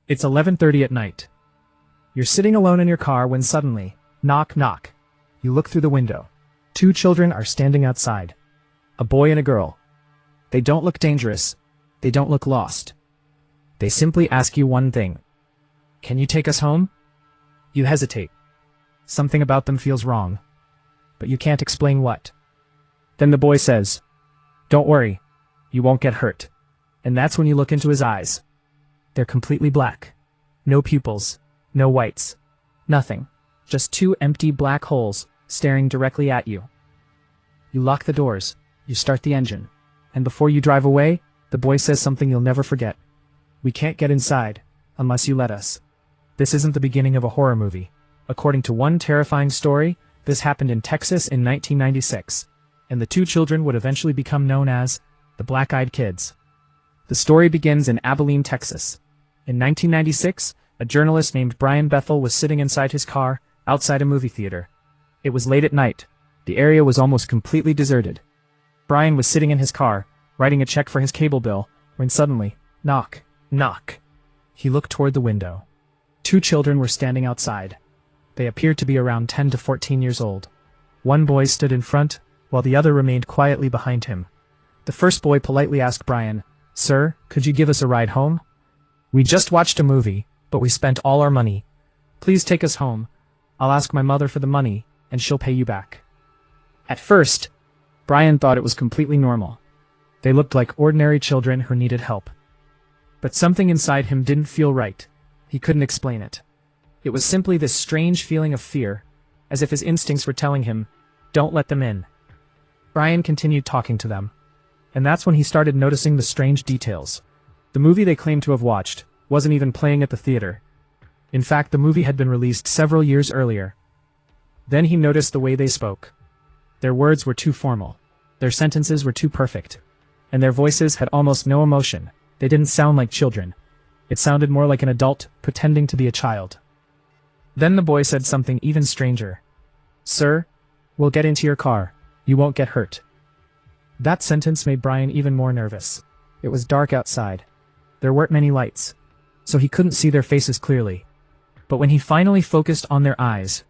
It's 11:30 at night. You're sitting alone in your car when suddenly, knock, knock. You look through the window. Two children are standing outside. A boy and a girl. They don't look dangerous. They don't look lost. They simply ask you one thing. Can you take us home? You hesitate. Something about them feels wrong, but you can't explain what. Then the boy says, "Don't worry, you won't get hurt." And that's when you look into his eyes. They're completely black. No pupils, no whites, nothing. Just two empty black holes staring directly at you. You lock the doors, you start the engine, and before you drive away, the boy says something you'll never forget. "We can't get inside unless you let us." This isn't the beginning of a horror movie. According to one terrifying story, this happened in Texas in 1996, and the two children would eventually become known as the Black-Eyed Kids. The story begins in Abilene, Texas. In 1996, a journalist named Brian Bethel was sitting inside his car outside a movie theater. It was late at night. The area was almost completely deserted. Brian was sitting in his car, writing a check for his cable bill, when suddenly, knock, knock. He looked toward the window. Two children were standing outside. They appeared to be around 10 to 14 years old. One boy stood in front, while the other remained quietly behind him. The first boy politely asked Brian, "Sir, could you give us a ride home? We just watched a movie, but we spent all our money. Please take us home. I'll ask my mother for the money, and she'll pay you back." At first, Brian thought it was completely normal. They looked like ordinary children who needed help. But something inside him didn't feel right. He couldn't explain it. It was simply this strange feeling of fear, as if his instincts were telling him, "Don't let them in." Brian continued talking to them, and that's when he started noticing the strange details. The movie they claimed to have watched wasn't even playing at the theater. In fact, the movie had been released several years earlier. Then he noticed the way they spoke. Their words were too formal. Their sentences were too perfect. And their voices had almost no emotion. They didn't sound like children. It sounded more like an adult pretending to be a child. Then the boy said something even stranger. "Sir, we'll get into your car. You won't get hurt." That sentence made Brian even more nervous. It was dark outside. There weren't many lights, so he couldn't see their faces clearly. But when he finally focused on their eyes,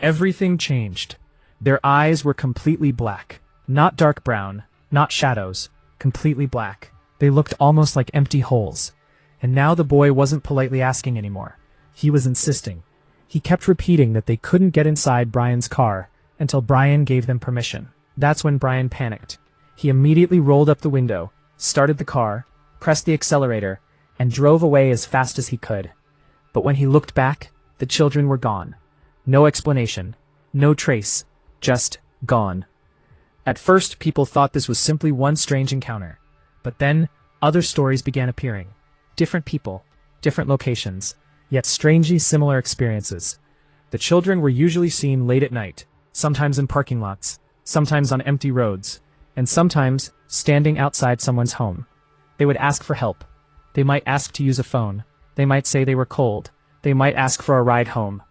everything changed. Their eyes were completely black. Not dark brown, not shadows, completely black. They looked almost like empty holes. And now the boy wasn't politely asking anymore. He was insisting. He kept repeating that they couldn't get inside Brian's car until Brian gave them permission. That's when Brian panicked. He immediately rolled up the window, started the car, pressed the accelerator, and drove away as fast as he could. But when he looked back, the children were gone. No explanation, no trace, just gone. At first, people thought this was simply one strange encounter. But then, other stories began appearing. Different people, different locations, yet strangely similar experiences. The children were usually seen late at night, sometimes in parking lots, sometimes on empty roads, and sometimes standing outside someone's home. They would ask for help. They might ask to use a phone. They might say they were cold. They might ask for a ride home.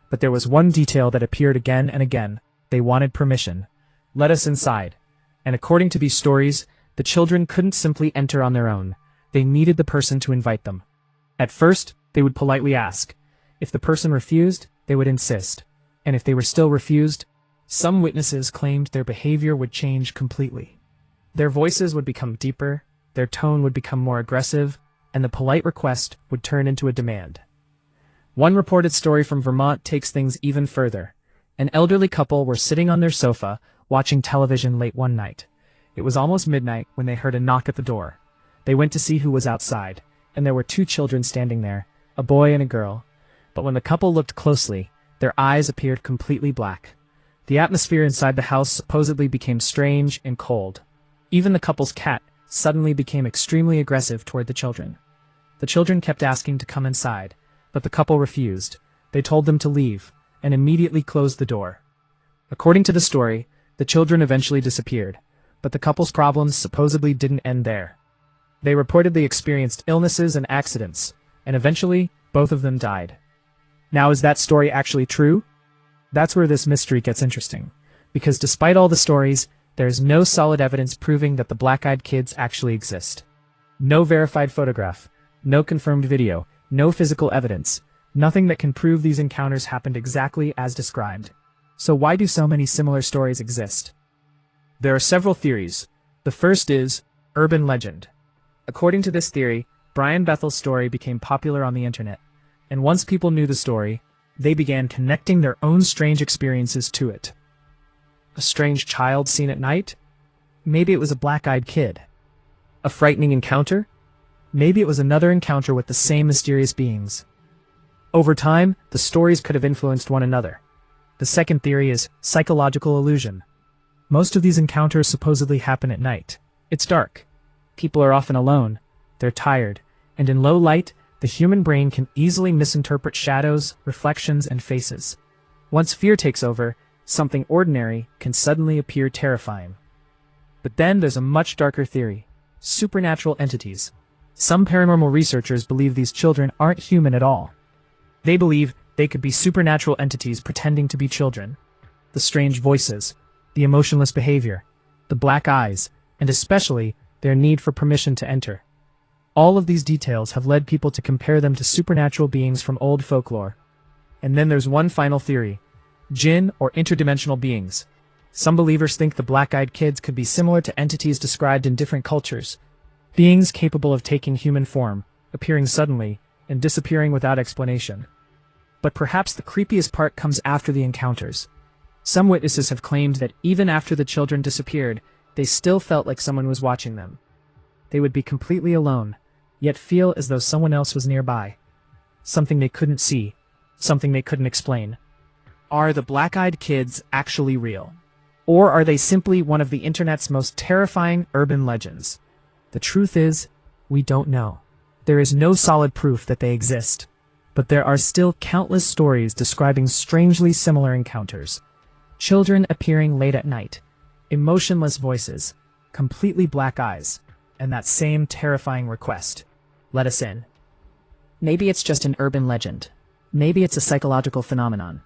But there was one detail that appeared again and again. They wanted permission. "Let us inside." And according to these stories, the children couldn't simply enter on their own. They needed the person to invite them. At first, they would politely ask. If the person refused, they would insist. And if they were still refused, some witnesses claimed their behavior would change completely. Their voices would become deeper, their tone would become more aggressive, and the polite request would turn into a demand. One reported story from Vermont takes things even further. An elderly couple were sitting on their sofa, watching television late one night. It was almost midnight when they heard a knock at the door. They went to see who was outside, and there were two children standing there, a boy and a girl. But when the couple looked closely, their eyes appeared completely black. The atmosphere inside the house supposedly became strange and cold. Even the couple's cat suddenly became extremely aggressive toward the children. The children kept asking to come inside, but the couple refused. They told them to leave, and immediately closed the door. According to the story, the children eventually disappeared, but the couple's problems supposedly didn't end there. They reportedly experienced illnesses and accidents, and eventually, both of them died. Now, is that story actually true? That's where this mystery gets interesting, because despite all the stories, there is no solid evidence proving that the Black-Eyed Kids actually exist. No verified photograph, no confirmed video, No physical evidence, nothing that can prove these encounters happened exactly as described. So why do so many similar stories exist? There are several theories. The first is urban legend. According to this theory, Brian Bethel's story became popular on the internet, and once people knew the story, they began connecting their own strange experiences to it. A strange child seen at night? Maybe it was a black-eyed kid. A frightening encounter? Maybe it was another encounter with the same mysterious beings. Over time, the stories could have influenced one another. The second theory is psychological illusion. Most of these encounters supposedly happen at night. It's dark. People are often alone. They're tired. And in low light, the human brain can easily misinterpret shadows, reflections, and faces. Once fear takes over, something ordinary can suddenly appear terrifying. But then there's a much darker theory: supernatural entities. Some paranormal researchers believe these children aren't human at all. They believe they could be supernatural entities pretending to be children. The strange voices, the emotionless behavior, the black eyes, and especially their need for permission to enter. All of these details have led people to compare them to supernatural beings from old folklore. And then there's one final theory: jinn or interdimensional beings. Some believers think the black-eyed kids could be similar to entities described in different cultures, beings capable of taking human form, appearing suddenly, and disappearing without explanation. But perhaps the creepiest part comes after the encounters. Some witnesses have claimed that even after the children disappeared, they still felt like someone was watching them. They would be completely alone, yet feel as though someone else was nearby. Something they couldn't see, something they couldn't explain. Are the black-eyed kids actually real? Or are they simply one of the internet's most terrifying urban legends? The truth is, we don't know. There is no solid proof that they exist. But there are still countless stories describing strangely similar encounters. Children appearing late at night, emotionless voices, completely black eyes, and that same terrifying request: let us in. Maybe it's just an urban legend. Maybe it's a psychological phenomenon.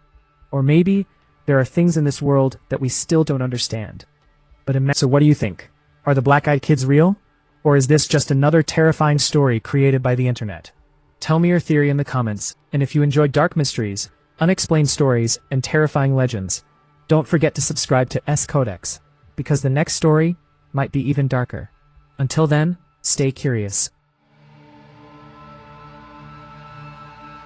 Or maybe there are things in this world that we still don't understand. So what do you think? Are the black-eyed kids real? Or is this just another terrifying story created by the internet? Tell me your theory in the comments, and if you enjoy dark mysteries, unexplained stories, and terrifying legends, don't forget to subscribe to S Codex, because the next story might be even darker. Until then, stay curious.